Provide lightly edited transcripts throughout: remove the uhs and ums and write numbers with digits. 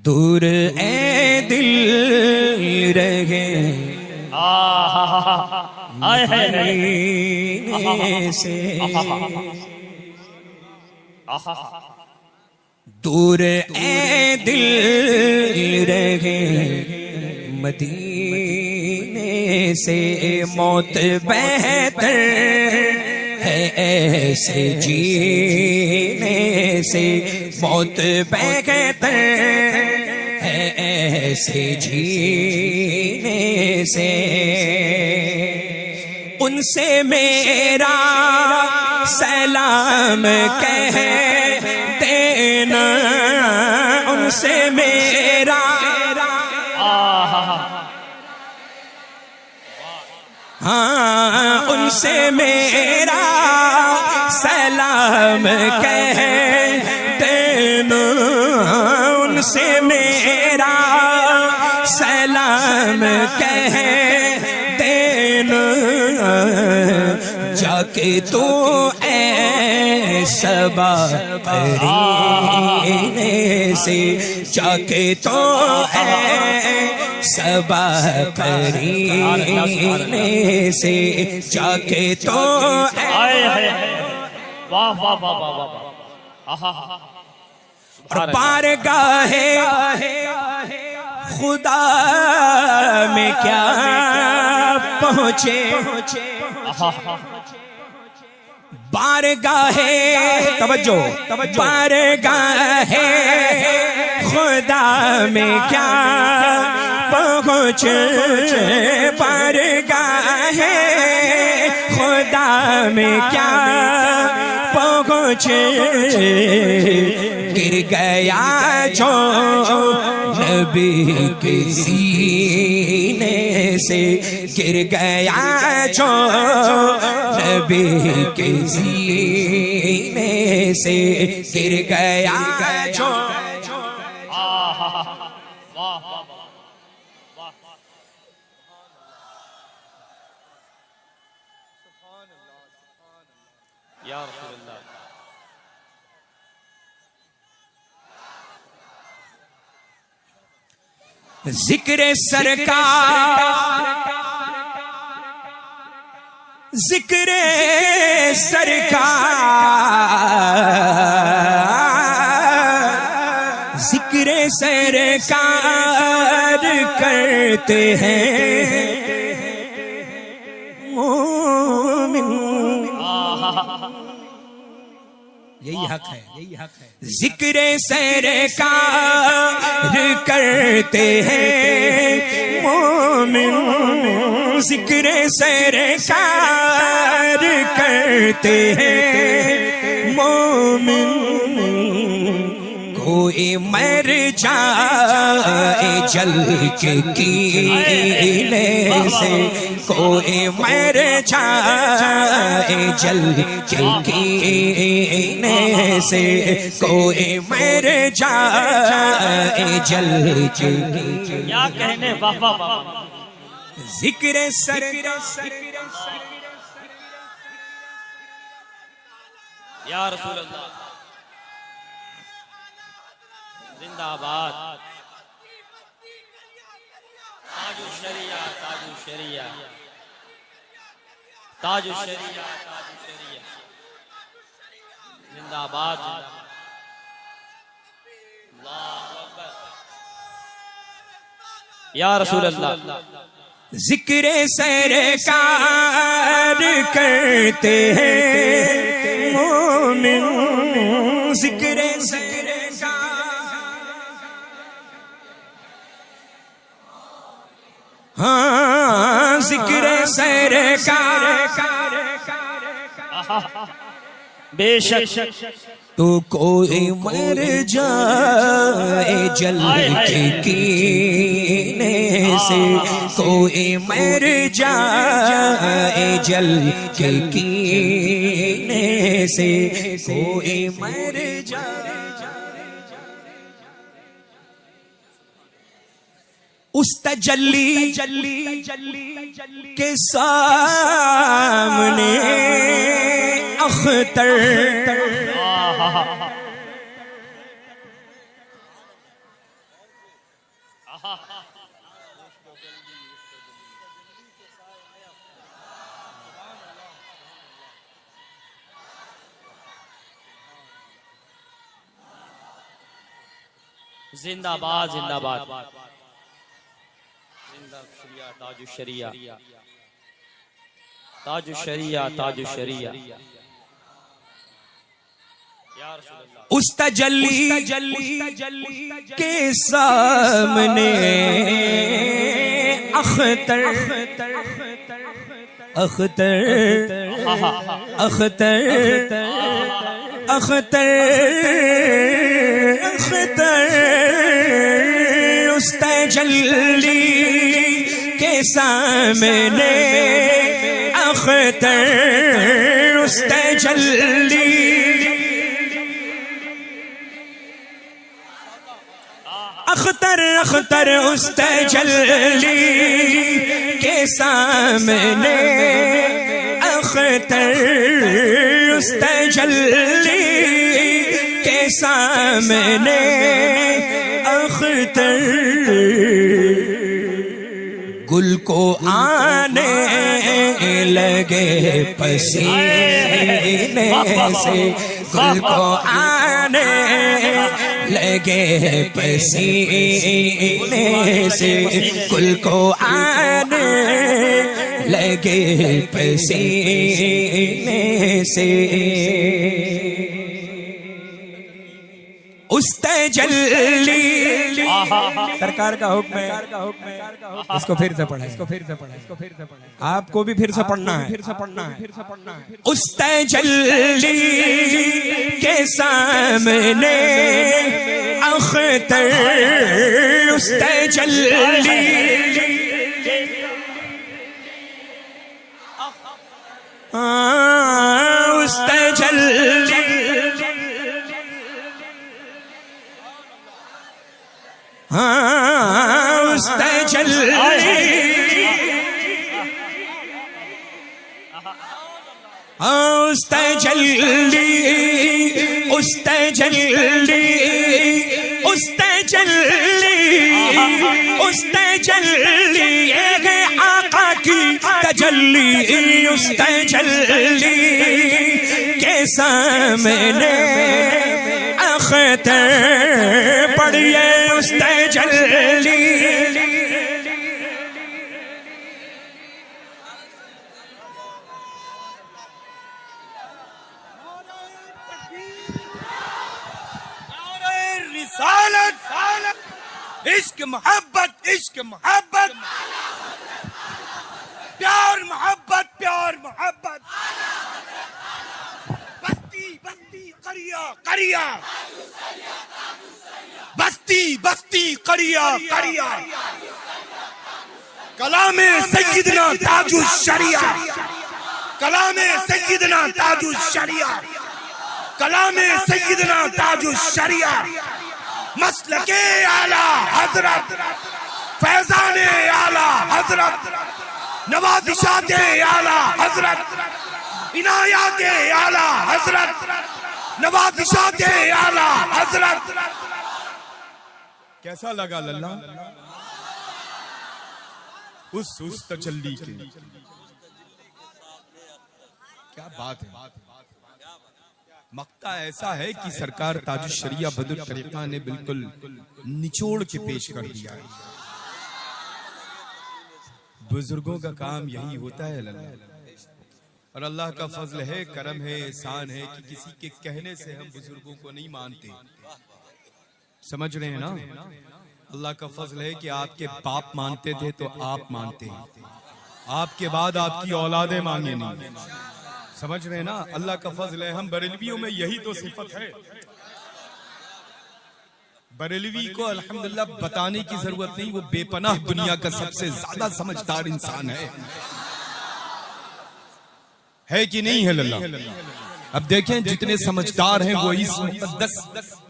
दूर ए दिल रहे मदीने से, दूर ए दिल रहे मदीने से, मौत बेहतर है ऐसे जीने से, मौत बेहतर है ऐसे जीने से। उनसे मेरा सलाम कह देना, उनसे मेरा हाँ, उनसे मेरा सलाम कह देना, उनसे मेरा सलाम कह देना। जाके तो सबा करीने से, जाके तो सबा करीने से, जाके तो वाह वाह वाह वाह वाह। और बारगाहे खुदा में क्या पहुँचे, बारगाहे तवज्जो, बारगाहे खुदा में क्या पहुँचे, बारगाहे खुदा में क्या पहुँचे। गिर गया जो नबी के सीने से, गिर गया जो नबी के सीने से, गिर गया जो। या रसूलल्लाह। जिक्र सरकार, जिक्र सरकार, जिक्र सरकार करते हैं मोमिन। यही हक है, यही हक है। जिक्र सरकार करते हैं मोमिन, जिक्र सरकार करते हैं मोमिन। कोई मर जाए जल के कीने से, कोई मर जाए जल के कीने से, कोई मर जाए जल के। क्या कहने, वाह वाह वाह। जिक्र सरकार या रसूलल्लाह जिंदाबाद। ताजु शरिया, ताजु शरिया, ताजु शरिया, ताजु शरिया, जिंदाबाद। अल्लाहु अकबर। या रसूलल्लाह। जिक्र सरकार करते हैं मोमिन, जिक्र हाँ, जिक्र सरकार। बेशक तो कोई मर जाए जल के कीने से, कोई मर जाए जल के कीने से, कोई मर जाए। उस तजल्ली के सामने अख्तर जिंदाबाद जिंदाबाद जिंदा शरिया ताजु शरिया ताजु शरिया या रसूल अल्लाह। उस तजल्ली के सामने अख्तर अख्तर अख्तर अख्तर अख्तर उस तजल्ली के सामने अख्तर उस तजल्ली अख्तर अख्तर उस तजल्ली के सामने अख्तर उस तजल्ली के सामने अख्तर गुल को आने लगे पसीने से गुल को आने लगे पसीने से गुल को आने लगे पसीने से उस तजल्ली सरकार का हुक्म है। इसको फिर से पढ़े आपको भी फिर से पढ़ना है उस तजल्ली के सामने अख्तर उस तजल्ली उस तजल्ली उस तजल्ली उस तजल्ली उस तजल्ली उस तजल्ली उस तजल्ली एक आका की तजल्ली उस तजल्ली के सामने अख्तर पढ़िए उस तजल्ली इश्क मोहब्बत प्यार मोहब्बत बस्ती बस्ती करिया करिया बस्ती बस्ती करिया करिया कलामे सैयदना ताजुल शरिया कलामे सैयदना ताजुल शरिया कलामे सैयदना ताजुल शरिया मसलके आला हजरत फैजाने आला हजरत नवाजिशाते आला हजरत इनायाते आला हजरत नवाजिशाते आला हजरत। कैसा लगा लल्ला उस तजल्ली के क्या बात है। मक्ता ऐसा है कि सरकार ताजुल शरिया बदुल तरीका ने बिल्कुल निचोड़ के पेश कर दिया है। बुजुर्गों का काम यही होता है लल्ला, और अल्लाह का फजल है, करम है, एहसान है कि किसी के कहने से हम बुजुर्गों को नहीं मानते। समझ रहे हैं ना? अल्लाह का फजल है कि आपके बाप मानते थे तो आप मानते हैं, आपके बाद आपकी औलादे मांगे नहीं। समझ रहे हैं ना? अल्लाह का फजल है। हम बरेलवियों में यही तो सिफत है। बरेलवी को अल्हम्दुलिल्लाह बताने की जरूरत नहीं, वो बेपनाह दुनिया का सबसे ज्यादा समझदार इंसान है कि नहीं है लल्ला? अब देखें जितने समझदार हैं वो इस मुक़द्दस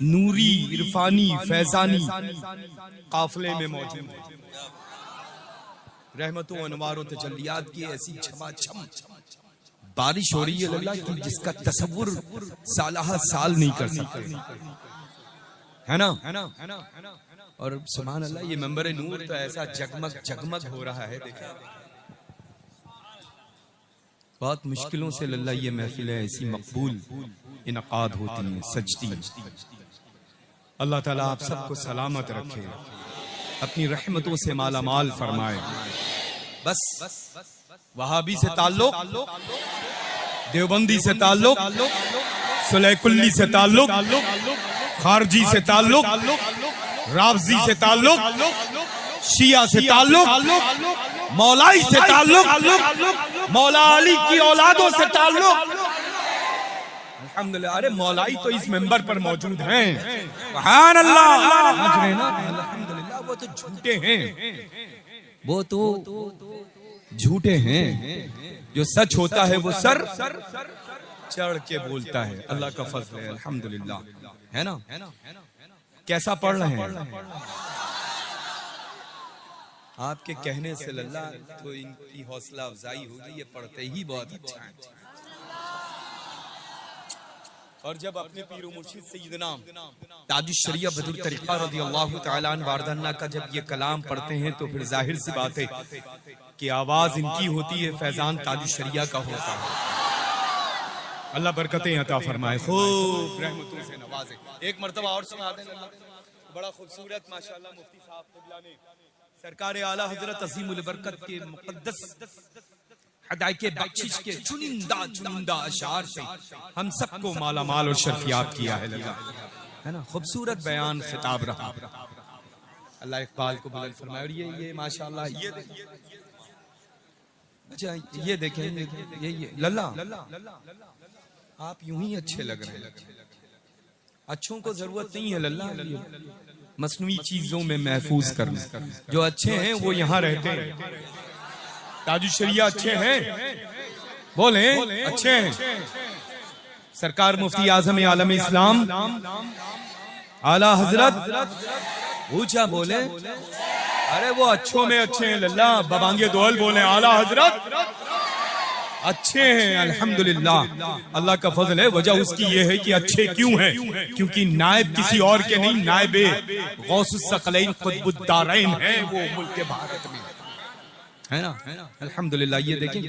नूरी इरफानी फैजानी काफिले में मौजूद है। रहमतों अनवारों तजल्लियात की ऐसी छमाछम बारिश हो रही है लल्ला कि जिसका तसव्वुर सालाहा साल नहीं कर सकते, है ना? और सुभान अल्लाह, ये मंबर नूर तो ऐसा जगमग जगमग हो रहा है। देखिए बहुत मुश्किलों से लल्ला ये महफिलें ऐसी मकबूल इनकाद होती हैं, सजती हैं। अल्लाह ताला आप सबको सलामत रखे, अपनी रहमतों से माला माल फरमाए। बस वहाबी से ताल्लुक, देवबंदी से ताल्लुक, सुलैकुल्ली से ताल्लुक, खारजी से ताल्लुक, रावजी से ताल्लुक, शिया से ताल्लुक, मौलाई से ताल्लुक, मौला अली की औलादों से ताल्लुक। अल्हम्दुलिल्लाह, अरे मौलाई तो इस मेंबर पर मौजूद हैं। सुभान अल्लाह, समझ रहे हैं ना? अल्हम्दुलिल्लाह, वो तो झूठे हैं, वो तो झूठे हैं। जो सच होता है वो सर चढ़ के बोलता है। अल्लाह का फजल है, अल्हम्दुलिल्लाह, है ना? कैसा पढ़ रहे हैं आपके कहने से लल्ला, तो इनकी हौसला अफजाई होगी। ये पढ़ते ही बहुत अच्छा है। और जब अपने पीर मुर्शिद सैयदना ताजुश शरिया बदरुल तरीक़ा रज़ियल्लाहु तआला अन्हु वारदाना का जब ये कलाम पढ़ते हैं तो फिर जाहिर सी बात है कि आवाज इनकी होती है, फैजान ताजुश शरिया का होता है। अल्लाह बरकतें अता फरमाए, खूब रहमतों से नवाजे। एक मर्तबा और सुना दें, बड़ा खूबसूरत माशाअल्लाह मुफ्ती साहब क़िबला ने सरकार आला हजरत अज़ीमुल बरकत के मुक़द्दस हदायत के बख्शिश के चुनिंदा अशार से हम सबको माला माल और शर्फियाब किया है लल्ला, है ना? खूबसूरत बयान खिताब रहा। अल्लाह इकबाल को बुलंद फरमाए। और ये माशाअल्लाह, ये अच्छा, ये देखें, ये लल्ला, आप यूं ही अच्छे लग रहे हैं। अच्छों को जरूरत नहीं है लल्ला मसनूई चीजों में महफूज करना। जो अच्छे हैं वो यहाँ रहते हैं। ताजुश शरिया अच्छे हैं, बोले अच्छे हैं। सरकार मुफ्ती आजम आलम इस्लाम आला हजरत ऊंचा बोले, अरे वो अच्छों में अच्छे हैं लल्ला। बबांगे दोल बोले आला हजरत अच्छे हैं, अल्हम्दुलिल्लाह। अल्लाह का फजल है। वजह उसकी ये है कि अच्छे क्यों हैं? क्योंकि नायब किसी और के नहीं, नायब गौसुस सकलैन कुतुबुद्दारैन है वो मुल्क भारत में, है ना? अल्हम्दुलिल्लाह। ये देखें,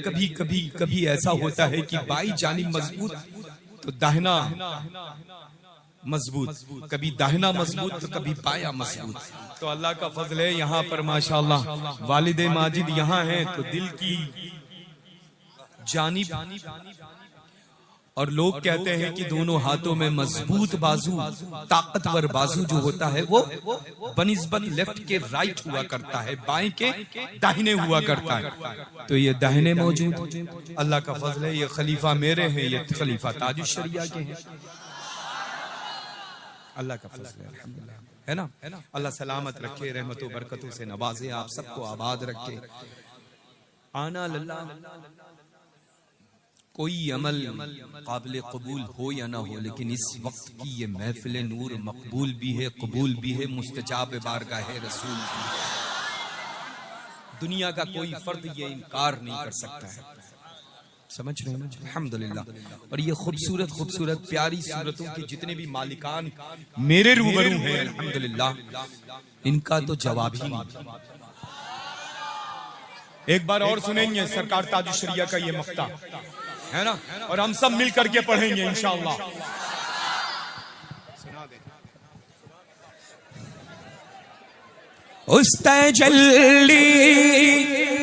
कभी ऐसा होता है कि बाई जानिब मजबूत तो दाहिना मजबूत, कभी दाहिना मजबूत तो कभी बाया मजबूत। तो अल्लाह का फजल है, यहाँ पर माशाअल्लाह वालिद माजिद यहाँ हैं तो दिल की जानिब। और लोग कहते हैं कि दोनों हाथों में मजबूत बाजू, ताकतवर बाजू जो होता है वो बनिस्बत लेफ्ट के राइट हुआ करता है, बाएं के दाहिने हुआ करता है। तो ये दाहिने मौजूद, अल्लाह का फजल है। ये खलीफा मेरे हैं, ये खलीफा ताजुश शरिया के हैं। अल्लाह का फजल है, अल्हम्दुलिल्लाह, है ना? अल्लाह सलामत रखे, रहमतों बरकतों से नवाजे, आप सबको आबाद रखे। आना लल्ला, कोई अमल काबिल कबूल हो या ना हो, लेकिन इस वक्त की ये महफिल नूर मकबूल भी है, कबूल भी है, मुस्तजाब बारगाह रसूल भी। दुनिया का कोई फर्द ये इनकार नहीं कर सकता है। समझ रहे हैं? अल्हम्दुलिल्लाह। और ये खूबसूरत प्यारी सूरतों के जितने भी मालिकान मेरे रूबरू हैं, अल्हम्दुलिल्लाह, इनका तो जवाब ही नहीं। एक बार और सुनेंगे सरकार ताजुश शरिया का ये मक्ता, है ना? और हम सब मिल करके पढ़ेंगे इंशाअल्लाह। उस तजल्ली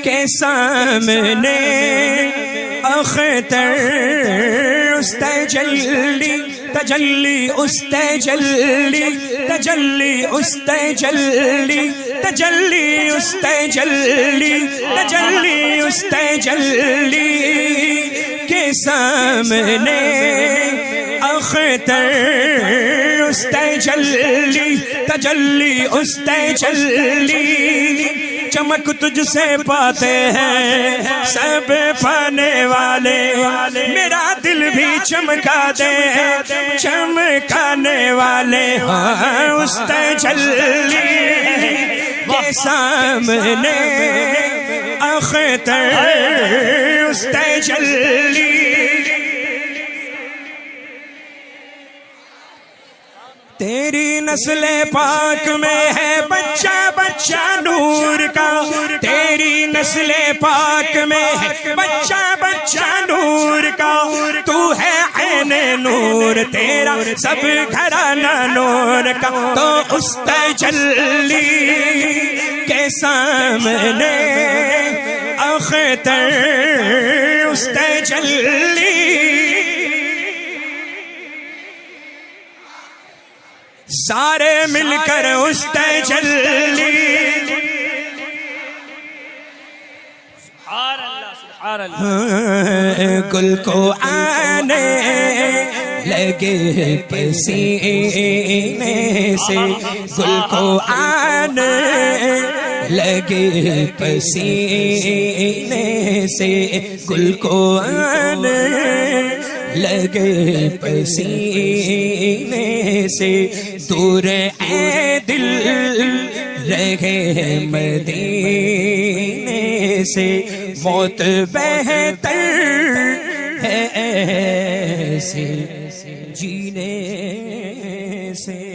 के सामने अख्तर, उस तजल्ली उस तजल्ली उस तजल्ली उस तजल्ली के सामने अख्तर, उस तजल्ली उस तजल्ली चमक तुझसे पाते हैं सब पाने वाले। मेरा दिल भी चमका दे चमकाने वाले। हाँ, उस तजल्ली के सामने अख्तर, उस तजल्ली तेरी नस्ले पाक में है बच्चा बच्चा नूर का, तेरी नस्ले पाक में है बच्चा बच्चा नूर का। तू है ऐने नूर, तेरा सब घराना नूर का। तो उस तजल्ली के सामने अख्तर, उस तजल्ली सारे मिलकर उस तजल्ली, गुल को आने लगे पसीने से, गुल को आने लगे पसीने से, गुल को आने लगे पसीने से। दूर ए दिल रहे मदीने से, मौत बेहतर है ऐसे जीने से।